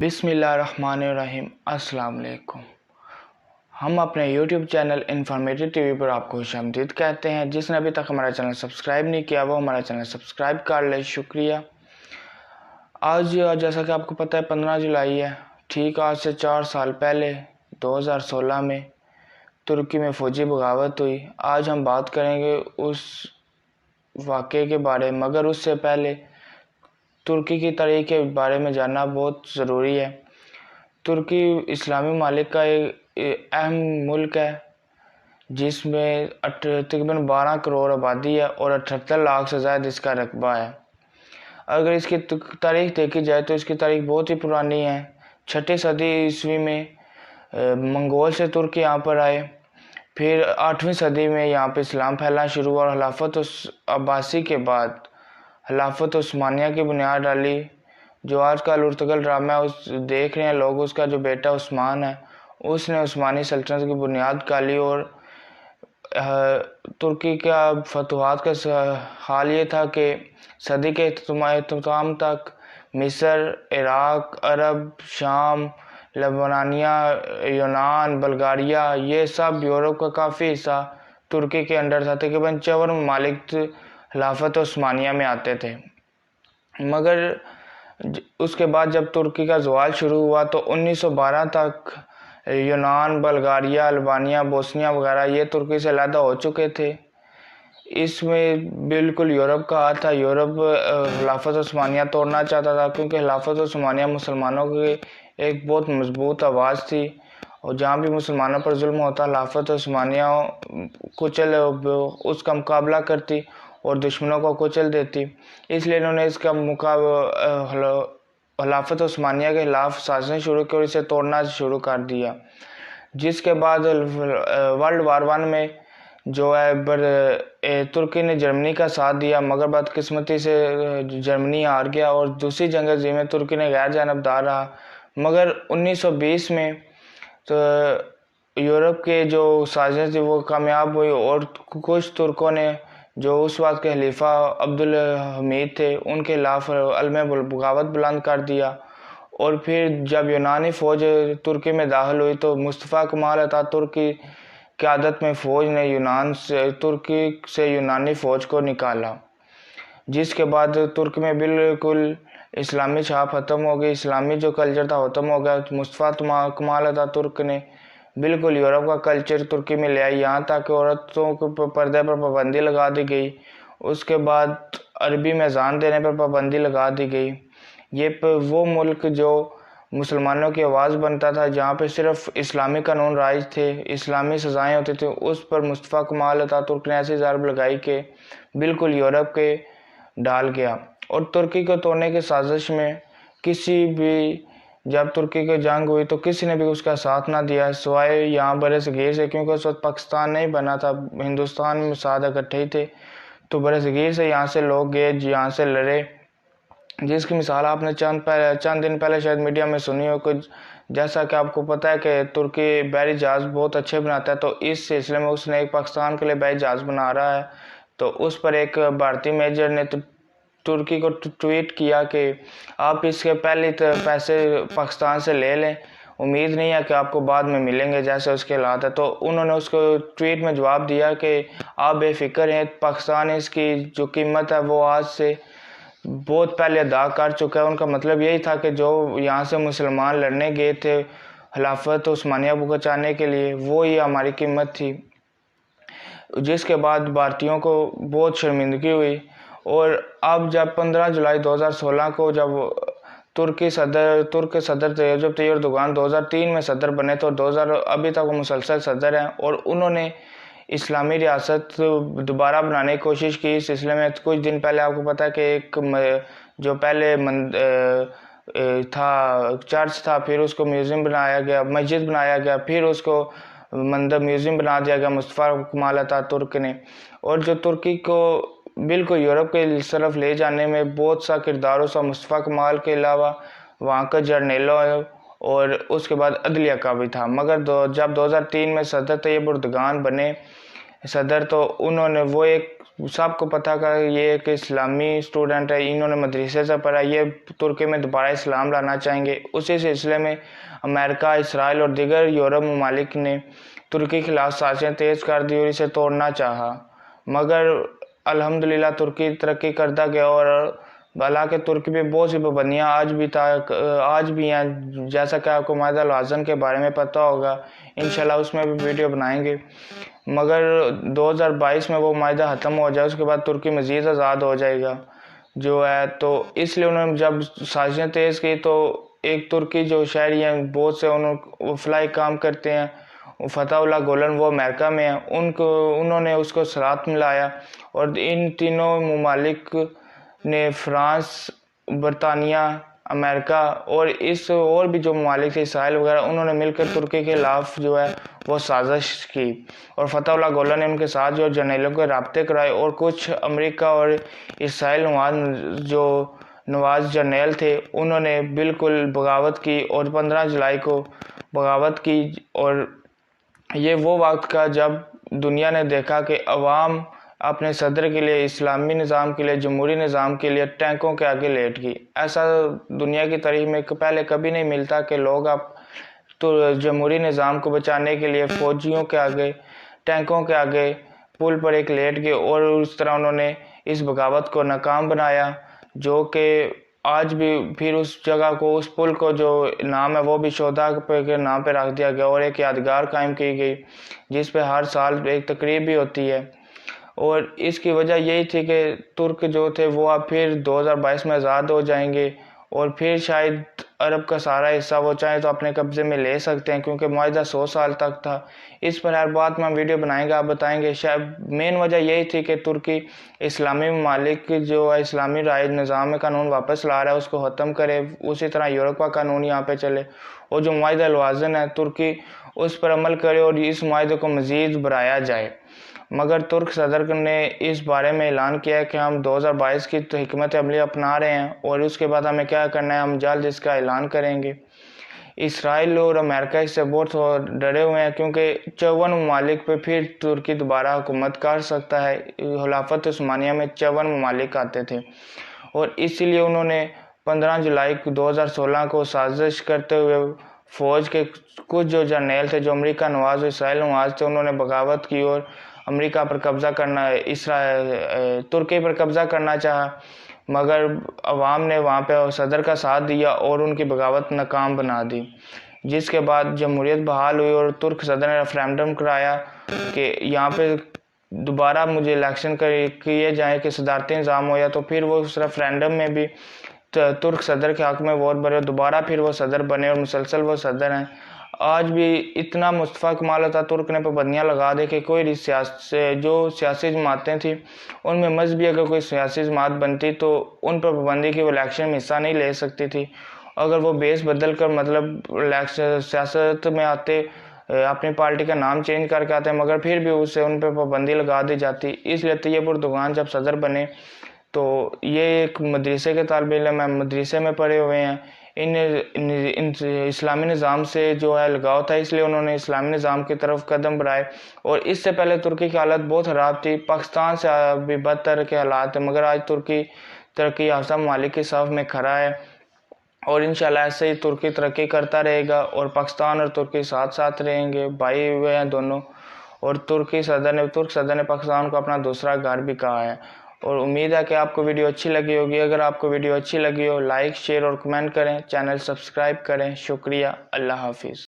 बिस्मिल्लाहिर्रहमानिर्रहीम। अस्सलाम वालेकुम। हम अपने YouTube चैनल इन्फॉर्मेटिव टीवी पर आपको खुशामदीद कहते हैं। जिसने अभी तक हमारा चैनल सब्सक्राइब नहीं किया वो हमारा चैनल सब्सक्राइब कर ले, शुक्रिया। आज जैसा कि आपको पता है 15 जुलाई है। ठीक आज से 4 साल पहले 2016 में तुर्की में फ़ौजी बगावत हुई। आज हम बात करेंगे उस वाक़े के बारे में, मगर उससे पहले तुर्की की तारीख़ के बारे में जानना बहुत ज़रूरी है। तुर्की इस्लामी ममालिक का एक अहम मुल्क है जिसमें तकरीबन 12 करोड़ आबादी है और 78 लाख से ज़्यादा इसका रकबा है। अगर इसकी तारीख़ देखी जाए तो इसकी तारीख़ बहुत ही पुरानी है। 6ठी सदी ईस्वी में मंगोल से तुर्की यहाँ पर आए। फिर 8वीं सदी में यहाँ पर इस्लाम फैलना शुरू हुआ और खिलाफत अब्बासी के बाद खिलाफत उस्मानिया की बुनियाद डाली। जो आज का उर्तुगल ड्रामा है उस देख रहे हैं लोग, उसका जो बेटा उस्मान है उसने उस्मानी सल्तनत की बुनियाद डाली। और तुर्की का फतवाहत का हाल ये था कि सदी के अख्ताम तक मिस्र, इराक, अरब, शाम, लबनानिया, यूनान, बल्गारिया, ये सब यूरोप का काफ़ी हिस्सा तुर्की के अंडर था। तकरीबन 54 ममालिक खिलाफत उस्मानिया में आते थे। मगर उसके बाद जब तुर्की का ज़वाल शुरू हुआ तो 1912 तक यूनान, बल्गारिया, अल्बानिया, बोस्निया वगैरह ये तुर्की से अलग हो चुके थे। इसमें बिल्कुल यूरोप का हाथ था। यूरोप खिलाफत उस्मानिया तोड़ना चाहता था क्योंकि खिलाफत उस्मानिया मुसलमानों की एक बहुत मजबूत आवाज़ थी और जहाँ भी मुसलमानों पर जुल्म होता खिलाफत उस्मानिया कुचल उसका मुकाबला करती और दुश्मनों को कुचल देती। इसलिए इन्होंने इसका खिलाफत उस्मानिया के खिलाफ साजिशें शुरू की और इसे तोड़ना शुरू कर दिया। जिसके बाद वर्ल्ड वार 1 में जो है तुर्की ने जर्मनी का साथ दिया, मगर बदकिस्मती से जर्मनी हार गया और दूसरी जंग अज़ीम में तुर्की ने गैर जानबदार रहा। मगर 1920 में तो यूरोप के जो साजिश थी वो कामयाब हुई और कुछ तुर्कों ने जो उस वक्त के खलीफा अब्दुल हमीद थे उनके खिलाफ अलम बगावत बुलंद कर दिया। और फिर जब यूनानी फ़ौज तुर्की में दाखिल हुई तो मुस्तफ़ा कमाल अतातुर्क की क़यादत में फ़ौज ने तुर्की से यूनानी फ़ौज को निकाला। जिसके बाद तुर्की में बिल्कुल इस्लामी छाप ख़त्म हो गई, इस्लामी जो कल्चर था ख़त्म हो गया। मुस्तफ़ा कमाल अतातुर्क ने बिल्कुल यूरोप का कल्चर तुर्की में ले आई। यहाँ तक कि औरतों को पर्दे पर पाबंदी लगा दी गई। उसके बाद अरबी में अज़ान देने पर पाबंदी लगा दी गई। ये वो मुल्क जो मुसलमानों की आवाज़ बनता था, जहाँ पे सिर्फ इस्लामी कानून राइज थे, इस्लामी सज़ाएँ होती थी, उस पर मुस्तफ़ा कमाल अतातुर्क ने ऐसी ज़रब लगाई कि बिल्कुल यूरोप के डाल गया। और तुर्की को तोड़ने की साजिश में किसी भी जब तुर्की की जंग हुई तो किसी ने भी उसका साथ ना दिया सिवाय यहाँ बरसगीर से, क्योंकि उस वक्त पाकिस्तान नहीं बना था, हिंदुस्तान में साथ इकट्ठे ही थे। तो बरसगीर से यहाँ से लोग गए, यहाँ से लड़े, जिसकी मिसाल आपने चंद दिन पहले शायद मीडिया में सुनी हो। कुछ जैसा कि आपको पता है कि तुर्की बहरी जहाज़ बहुत अच्छे बनाता है, तो इस सिलसिले में उसने एक पाकिस्तान के लिए बहरी जहाज़ बना रहा है। तो उस पर एक भारतीय मेजर ने तुर्की को ट्वीट किया कि आप इसके पहले तो पैसे पाकिस्तान से ले लें, उम्मीद नहीं है कि आपको बाद में मिलेंगे जैसे उसके हालात है। तो उन्होंने उसको ट्वीट में जवाब दिया कि आप बेफिक्र हैं, पाकिस्तान इसकी जो कीमत है वो आज से बहुत पहले अदा कर चुका है। उनका मतलब यही था कि जो यहाँ से मुसलमान लड़ने गए थे खिलाफत उस्मानिया को बचाने के लिए, वो ही हमारी कीमत थी। जिसके बाद भारतीयों को बहुत शर्मिंदगी हुई। और अब जब 15 जुलाई 2016 को जब तुर्क सदर रेजब तैयब एर्दोगान 2003 में सदर बने तो 2000 अभी तक वो मुसलसल सदर हैं और उन्होंने इस्लामी रियासत दोबारा बनाने की कोशिश की। इस सिलसिले में कुछ दिन पहले आपको पता है कि एक जो पहले था चर्च था, फिर उसको म्यूज़ियम बनाया गया, मस्जिद बनाया गया, फिर उसको मंदिर म्यूज़ियम बना दिया गया मुस्तफ़ा कमाल अतातुर्क ने। और जो तुर्की को बिल्कुल यूरोप के तरफ ले जाने में बहुत सा किरदार उस मुस्तफ़ा कमाल के अलावा वहाँ का जर्नेलों और उसके बाद अदलिया का भी था। मगर जब 2003 में सदर तैयब एर्दोगान बने सदर, तो उन्होंने वो एक सबको पता का ये एक इस्लामी स्टूडेंट है, इन्होंने मदरसे से पढ़ा, ये तुर्की में दोबारा इस्लाम लाना चाहेंगे। उसी सिलसिले में अमेरिका, इसराइल और दीगर यूरोप ममालिक ने तुर्की के खिलाफ साजिशें तेज़ कर दी और इसे तोड़ना चाहा, मगर अल्हम्दुलिल्लाह तुर्की तरक्की करता गया। और हालांकि तुर्की पे बहुत सी पाबंदियाँ आज भी हैं, जैसा कि आपको माहिदा अल-आज़म के बारे में पता होगा, इंशाल्लाह उसमें भी वीडियो बनाएंगे। मगर 2022 में वो माहिदा ख़त्म हो जाए, उसके बाद तुर्की मज़ीद आज़ाद हो जाएगा जो है। तो इसलिए उन्होंने जब साजिशें तेज़ की तो एक तुर्की जो शहरी हैं, बहुत से उन्होंने फ्लाई काम करते हैं, फतहुल्लाह गुलन, वो अमेरिका में हैं, उन्होंने उसको साथ मिलाया। और इन तीनों ममालिक ने फ्रांस, बरतानिया, अमेरिका और भी जो ममालिक थे, इसराइल वगैरह, उन्होंने मिलकर तुर्की के खिलाफ जो है वो साजिश की। और फतहुल्लाह गुलन ने उनके साथ जो जर्नैलों के राब्ते कराए, और कुछ अमेरिका और इसराइल नवाज जर्नैल थे, उन्होंने बिल्कुल बगावत की और 15 जुलाई को बगावत की। और ये वो वक्त का जब दुनिया ने देखा कि अवाम अपने सदर के लिए, इस्लामी निज़ाम के लिए, जमहूरी निज़ाम के लिए टैंकों के आगे लेट गई। ऐसा दुनिया की तारीख में पहले कभी नहीं मिलता कि लोग अब तो जमहूरी निज़ाम को बचाने के लिए फ़ौजियों के आगे, टैंकों के आगे पुल पर एक लेट गए। और उस तरह उन्होंने इस बगावत को नाकाम बनाया, जो कि आज भी फिर उस जगह को, उस पुल को जो नाम है वो भी शोधा के नाम पे रख दिया गया, और एक यादगार कायम की गई जिस पे हर साल एक तकरीब भी होती है। और इसकी वजह यही थी कि तुर्क जो थे वो अब फिर 2022 में आज़ाद हो जाएंगे, और फिर शायद अरब का सारा हिस्सा वो चाहे तो अपने कब्ज़े में ले सकते हैं, क्योंकि मुआहदा 100 साल तक था। इस पर हर बात में हम वीडियो बनाएंगे, आप बताएंगे। शायद मेन वजह यही थी कि तुर्की इस्लामी ममालिक जो है इस्लामी राय निज़ाम कानून वापस ला रहा है, उसको ख़त्म करे, उसी तरह यूरोप का कानून यहाँ पे चले, और जो मुआहदा अल-वाज़न है तुर्की उस पर अमल करे और इस मुआहदे को मज़ीद बढ़ाया जाए। मगर तुर्क सदर ने इस बारे में ऐलान किया है कि हम 2022 की तो हिकमत अमली अपना रहे हैं, और उसके बाद हमें क्या करना है, हम जल्द इसका ऐलान करेंगे। इसराइल और अमेरिका इससे बहुत डरे हुए हैं, क्योंकि 54 ममालिक पे फिर तुर्की दोबारा हुकूमत कर सकता है। खिलाफत उस्मानिया में 54 ममालिक आते थे, और इसीलिए उन्होंने 15 जुलाई 2016 को साजिश करते हुए फ़ौज के कुछ जो जर्नैल थे, जो अमेरिका नवाज और इसराइल नवाज थे, उन्होंने बगावत की और अमेरिका पर कब्ज़ा करना, तुर्की पर कब्ज़ा करना चाहा। मगर अवाम ने वहाँ पे सदर का साथ दिया और उनकी बगावत नाकाम बना दी, जिसके बाद जमहूरियत बहाल हुई और तुर्क सदर ने रेफरेंडम कराया कि यहाँ पे दोबारा मुझे इलेक्शन किए जाए कि सदारती निज़ाम हो। या तो फिर वो उस रेफरेंडम में भी तुर्क सदर के हक़ में वोट भरे, दोबारा फिर वो सदर बने और मुसलसल वो सदर हैं। आज भी इतना मुस्तफ़ा कमाल अतातुर्क ने पाबंदियाँ लगा दे कि कोई जो सियासी जमातें थी, उनमें मजहबी अगर कोई सियासी जमात बनती तो उन पर पाबंदी की वो इलेक्शन में हिस्सा नहीं ले सकती थी। अगर वो बेस बदल कर मतलब सियासत में आते, अपनी पार्टी का नाम चेंज करके आते, मगर फिर भी उससे उन पर पाबंदी लगा दी जाती। इसलिए तैयब उर्दुगान जब सदर बने तो ये एक मदरसे के तालिब इल्म है, मदरसे में पढ़े हुए हैं, इन इस्लामी निज़ाम से जो है लगाव था, इसलिए उन्होंने इस्लामी निज़ाम की तरफ कदम बढ़ाए। और इससे पहले तुर्की की हालत बहुत ख़राब थी, पाकिस्तान से भी बदतर के हालात हैं, मगर आज तुर्की तरक्की याफ्ता ममालिक के साथ में खड़ा है। और इंशाल्लाह ऐसे ही तुर्की तरक्की करता रहेगा, और पाकिस्तान और तुर्की साथ साथ रहेंगे, भाई हुए हैं दोनों। और तुर्क सदर ने पाकिस्तान को अपना दूसरा घर भी कहा है। और उम्मीद है कि आपको वीडियो अच्छी लगी होगी। अगर आपको वीडियो अच्छी लगी हो, लाइक, शेयर और कमेंट करें, चैनल सब्सक्राइब करें। शुक्रिया, अल्लाह हाफिज़।